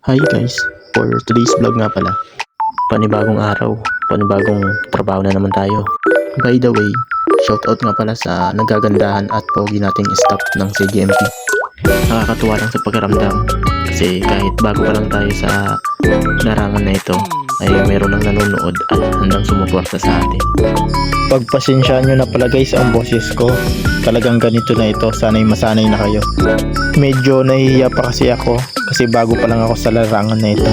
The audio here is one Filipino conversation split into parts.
Hi guys, for today's vlog nga pala, panibagong araw, panibagong trabaho na naman tayo. By the way, shoutout nga pala sa nagagandahan at pogi nating staff ng CGMP. Nakakatuwa lang sa pagkaramdam kasi kahit bago pa lang tayo sa larangan na ito, ay meron lang nanonood at handang sumuporta sa atin. Pagpasensyaan nyo na pala guys ang boses ko. Talagang ganito na ito, sanay masanay na kayo. Medyo nahihiya pa kasi ako kasi bago pa lang ako sa larangan na ito.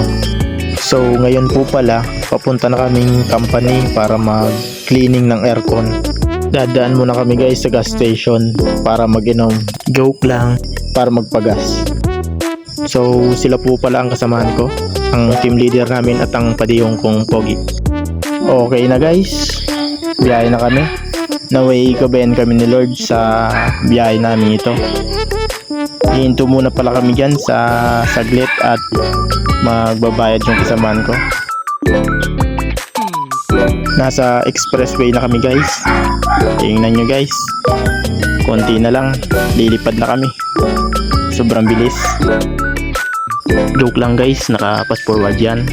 So ngayon po pala, papunta na kaming company para mag-cleaning ng aircon. Dadaan muna kami guys sa gas station para mag-inom. Joke lang, para magpagas. So sila po pala ang kasamahan ko, ang team leader namin at ang padiyong kong pogi. Okay na guys, biyahe na kami. Naway gabayan kami ni Lord sa biyahe namin ito. Hihinto muna pala kami dyan sa saglit at magbabayad yung kasamahan ko. Nasa expressway na kami guys. Tingnan nyo guys, konti na lang, lilipad na kami. Sobrang bilis. Joke lang guys, naka-fast forward yan.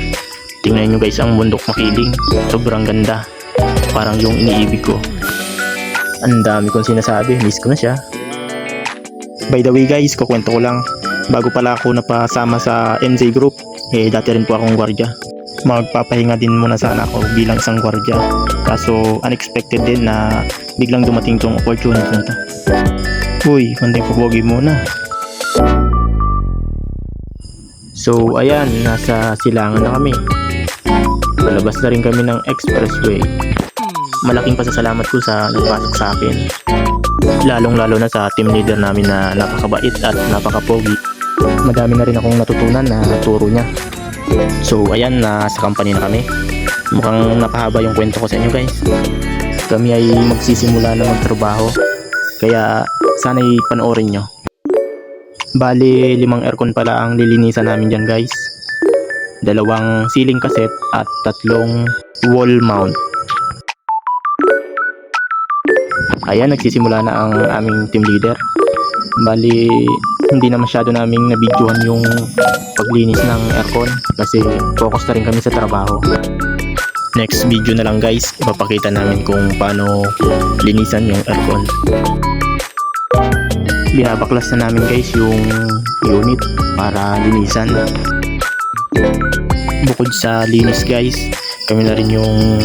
Tingnan nyo guys ang bundok makiling, sobrang ganda. Parang yung iniibig ko. Ang dami kong sinasabi, miss ko na siya. By the way guys, kukwento ko lang. Bago pala ako napasama sa MJ Group, dati rin po akong gwardiya. Magpapahinga din muna sana ako bilang isang gwardiya. Kaso unexpected din na biglang dumating tong opportunity na to. Uy, konting pabogi muna. So ayan, nasa silangan na kami. Palabas na rin kami ng expressway. Malaking pasasalamat ko sa nagpasok sa akin. Lalong lalo na sa team leader namin na napakabait at napakapogi. Madami na rin akong natutunan na turo niya. So ayan, nasa company na kami. Mukhang napahaba yung kwento ko sa inyo guys. Kami ay magsisimula na magtrabaho, kaya sana'y panoorin nyo. Bali, 5 aircon pala ang lilinisan namin dyan guys. 2 ceiling cassette at 3 wall mount. Ayan, nagsisimula na ang aming team leader. Bali, hindi na masyado naming nabidyohan yung paglinis ng aircon kasi focus na rin kami sa trabaho. Next video na lang guys, ipapakita namin kung paano linisan yung aircon. Binabaklas na namin guys yung unit para linisan. Bukod sa linis guys, kami na rin yung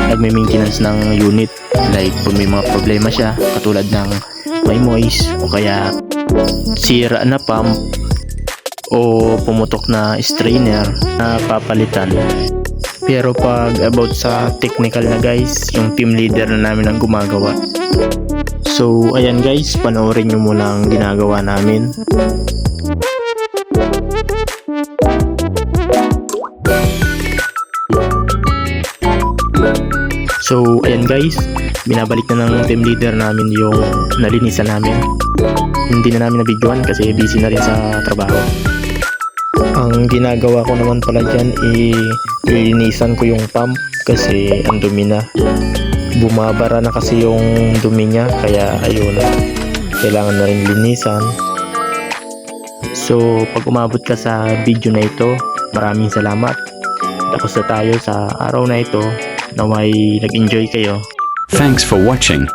nagme-maintenance ng unit. Like kung may mga problema siya, katulad ng may moist o kaya sira na pump o pumutok na strainer na papalitan. Pero pag about sa technical na guys, yung team leader na namin ang gumagawa. So ayan guys, panoorin nyo muna ang ginagawa namin. So ayan guys, binabalik na ng team leader namin yung nalinisan namin. Hindi na namin nabidyohan kasi busy na rin sa trabaho. Ang ginagawa ko naman pala dyan, ilinisan ko yung pump kasi ang dumi na. Bumabara na kasi yung dumi niya, kaya ayun, kailangan na rin linisan. So pag umabot ka sa video na ito, maraming salamat. Tapos na tayo sa araw na ito. Naway nag-enjoy kayo. Thanks for watching.